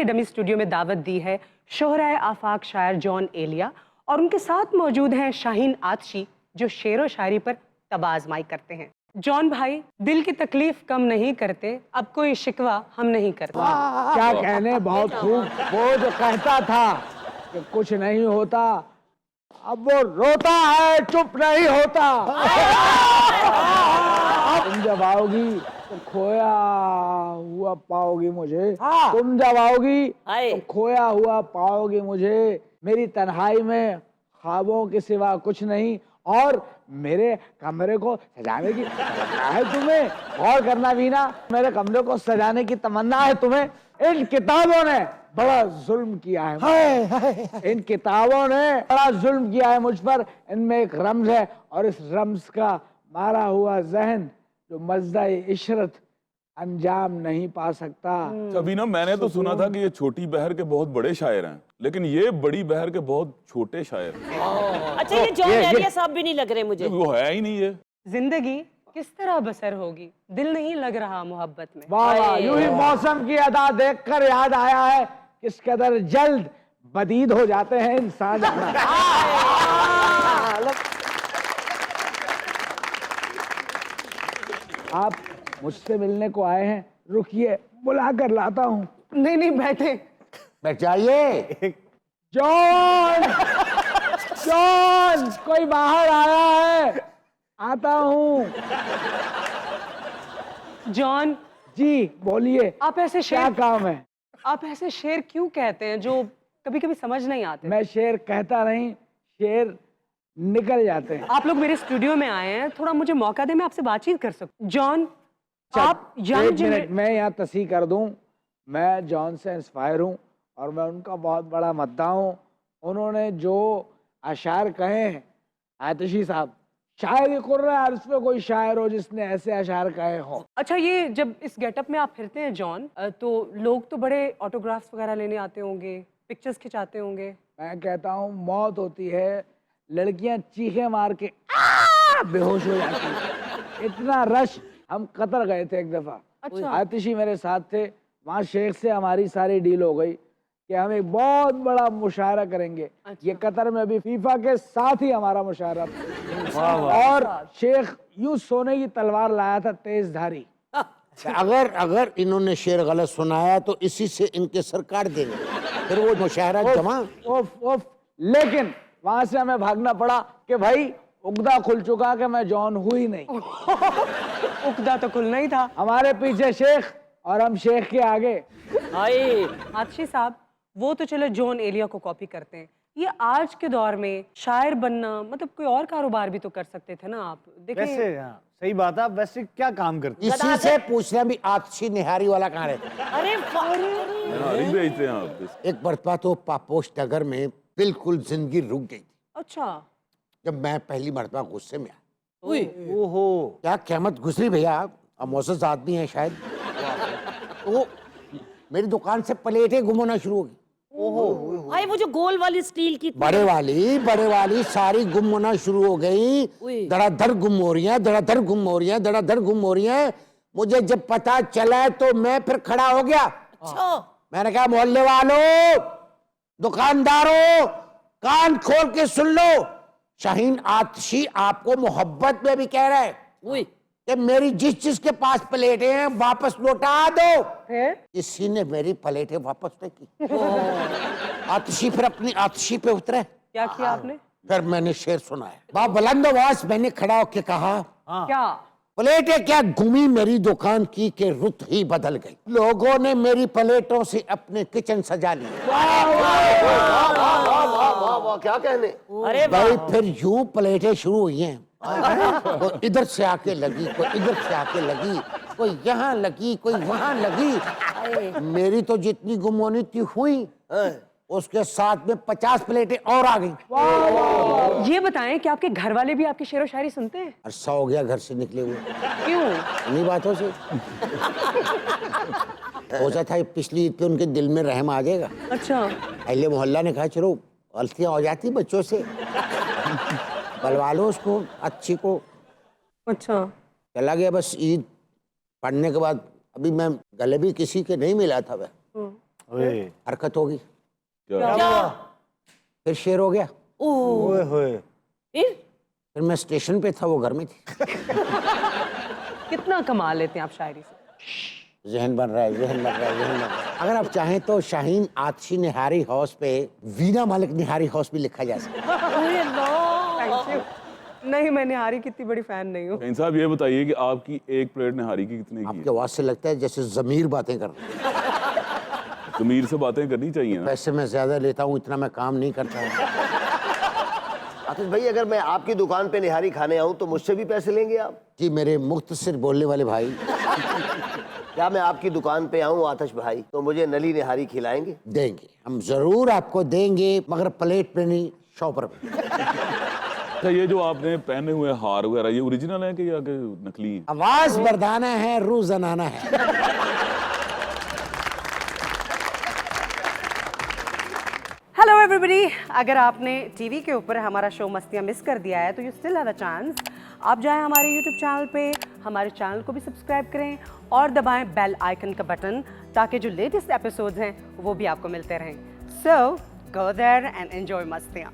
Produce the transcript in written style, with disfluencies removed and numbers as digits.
अपने dummy studio में दावत दी है शोहराए आफाक शायर जॉन एलिया, और उनके साथ मौजूद हैं शाहीन आतशी, जो शेर व शायरी पर तबाज़माई करते हैं। जॉन भाई, दिल की तकलीफ कम नहीं करते, अब कोई शिकवा हम नहीं करते। क्या कहने, बहुत खूब। वो जो कहता था कि कुछ नहीं होता, अब वो रोता है, चुप नहीं होता। तुम जब आओगी तो खोया हुआ पाओगी मुझे। तुम जब आओगी तो खोया हुआ पाओगी मुझे। मेरी तन्हाई में ख्वाबों के सिवा कुछ नहीं, और मेरे कमरे को सजाने की तमन्ना है तुम्हें। गौर करना भी ना, मेरे कमरे को सजाने की तमन्ना है तुम्हें। इन किताबों ने बड़ा जुल्म किया है। इन किताबों ने बड़ा जुल्म किया है मुझ पर। इनमें एक रम्ज है, और इस रम्ज का मारा हुआ जहन जो मज़दा-ए इशरत अंजाम नहीं पा सकता। अभी ना मैंने तो सुना था कि ये छोटी बहर के बहुत बड़े शायर हैं, लेकिन ये बड़ी बहर के बहुत छोटे शायर हैं। अच्छा, ये जॉन एलिया साहब भी नहीं लग रहे मुझे। वो है ही नहीं ये। जिंदगी किस तरह बसर होगी, दिल नहीं लग रहा मोहब्बत में। वाह वाह, यूं ही मौसम की अदा देखकर याद आया है किस कदर जल्द बदीद हो जाते हैं इंसान। आप मुझसे मिलने को आए हैं, रुकिए बुला कर लाता हूँ। नहीं नहीं, बैठे। बैठ जाइए। जॉन, जॉन, कोई बाहर आया है, आता हूँ। जॉन जी बोलिए, आप ऐसे क्या शेर, काम है? आप ऐसे शेर क्यों कहते हैं जो कभी कभी समझ नहीं आते? मैं शेर कहता नहीं, शेर निकल जाते हैं। आप लोग मेरे स्टूडियो में आए हैं, थोड़ा मुझे मौका दे, मैं आपसे बातचीत कर सकूं। जॉन, आप एक यंग मिनट, मैं यहाँ तस्हीह कर दूं, मैं जॉन से इंस्पायर हूँ और मैं उनका बहुत बड़ा मद्दा हूँ। उन्होंने जो अशार कहे हैं, आतिशी साहब, शायद ही कुर्र उसमें कोई शायर हो जिसने ऐसे अशार कहे हो। अच्छा, ये जब इस गेटअप में आप फिरते हैं जॉन, तो लोग तो बड़े ऑटोग्राफ्स वगैरह लेने आते होंगे, पिक्चर्स खिंचाते होंगे। मैं कहता हूँ मौत होती है, लड़कियां चीखें मार के बेहोश हो जाती है। इतना रश। हम कतर गए थे एक दफा, अच्छा। आतिशी मेरे साथ थे, वहाँ शेख से हमारी सारी डील हो गई कि हम एक बहुत बड़ा मुशायरा करेंगे। अच्छा। ये कतर में भी फीफा के साथ ही हमारा मुशायरा था। और शेख यूं सोने की तलवार लाया था, तेज धारी। अगर इन्होंने शेर गलत सुनाया तो इसी से इनके सर काट देंगे, फिर वो मुशायरा जमा। उफ। लेकिन वहां से हमें भागना पड़ा कि भाई उगदा खुल चुका कि मैं जॉन हुई नहीं। उकदा तो खुलना ही था। हमारे पीछे शेख और हम शेख के आगे। आतिशी साहब, वो तो चलो जॉन एलिया को कॉपी करते हैं, ये आज के दौर में शायर बनना, मतलब कोई और कारोबार भी तो कर सकते थे ना आप। देखिए वैसे हाँ, सही बात है। आप वैसे क्या काम करते हैं? इसी से पूछना भी आतिशी निहारी वाला कहाँ रहता? अरे निहारी बेचते हैं आप। एक मरतबा तो पापोश नगर में बिल्कुल जिंदगी रुक गई थी। अच्छा। जब मैं पहली मरतबा गुस्से में आया। ओहो, क्या क़यामत गुजरी भैया, अब मोअज़्ज़ज़ आदमी है शायद। तो मेरी दुकान से प्लेटें गुम होना शुरू हो गई। भाई, वो जो गोल वाली स्टील की बड़े वाली सारी गुम होना शुरू हो गई। धड़ाधड़ गुम हो रही हैं, धड़ाधड़ गुम हो रही हैं, धड़ाधड़ गुम हो रही हैं। मुझे जब पता चला तो मैं फिर खड़ा हो गया। अच्छा। मैंने कहा, मोहल्ले वालों, दुकानदारों, कान खोल के सुन लो, शाहीन आतिशी आपको मोहब्बत में भी कह रहा है कि मेरी जिस चीज के पास प्लेटें हैं वापस लौटा दो। किसी ने मेरी प्लेटें वापस नहीं की। आतिशी फिर अपनी आतिशी पे उतरे। क्या किया आपने? फिर मैंने शेर सुनाया, बुलंद आवाज मैंने खड़ा होकर कहा, क्या? प्लेटें क्या घूमी मेरी दुकान की के रुत ही बदल गई। लोगों ने मेरी प्लेटों से अपने किचन सजा लिया। क्या कहने। अरे भाई, फिर यूं प्लेटें शुरू हुई हैं। कोई इधर से आके लगी, कोई इधर से आके लगी, कोई यहाँ लगी, कोई वहां लगी। मेरी तो जितनी गुम होनी थी हुई, उसके साथ में 50 प्लेटें और आ गई। ये बताएं कि आपके घर वाले भी आपकी शेरो शायरी सुनते हैं? अरसा हो गया घर से निकले हुए। क्यों? इन्हीं बातों से सोचा था पिछली ईद पे उनके दिल में रहम आ जाएगा। अच्छा। अहले मोहल्ला ने कहा चलो गलतियां हो जाती बच्चों से, बलवा लो उसको, अच्छी को। अच्छा। चला गया। बस ईद पढ़ने के बाद अभी मैं गले भी किसी के नहीं मिला था। वह ओए हरकत होगी, क्या क्या? फिर शेर हो गया, ओए होए। फिर मैं स्टेशन पे था, वो घर में थी। कितना कमा लेते हैं आप शायरी से? जहन बन रहा है, जहन बन रहा है, जहन बन रहा है। अगर आप चाहें तो शाहीन आतिशी निहारी हाउस पे वीना मालिक निहारी हाउस भी लिखा जा सकता है। Thank you. नहीं, मैं निहारी की इतनी बड़ी फैन नहीं हूँ। शाहीन साहब ये बताइए कि आपकी एक प्लेट निहारी की कितने की आपकी आवाज से लगता है जैसे जमीर बातें कर रहा है। है? ज़मीर से बातें करनी चाहिए ना। पैसे मैं ज्यादा लेता हूँ, इतना मैं काम नहीं करता हूँ। आतिश भाई, अगर मैं आपकी दुकान पे निहारी खाने आऊं तो मुझसे भी पैसे लेंगे आप? जी मेरे मुख्तसर बोलने वाले भाई, क्या मैं आपकी दुकान पे आऊं आतिश भाई तो मुझे नली निहारी खिलाएंगे? देंगे, हम जरूर आपको देंगे, मगर प्लेट पे नहीं, शॉपर पे। अच्छा, ये जो आपने पहने हुए हार वगैरह ये ओरिजिनल है कि या कि नकली है? आवाज बरदाना है, रूह जनाना है। हेलो एवरीबॉडी, अगर आपने टीवी के ऊपर हमारा शो मस्तियाँ मिस कर दिया है तो you still have a chance. आप जाएं हमारे यूट्यूब चैनल पे, हमारे चैनल को भी सब्सक्राइब करें और दबाएं बेल आइकन का बटन, ताकि जो लेटेस्ट एपिसोड्स हैं वो भी आपको मिलते रहें। सो गो देयर एंड एंजॉय मस्तियाँ।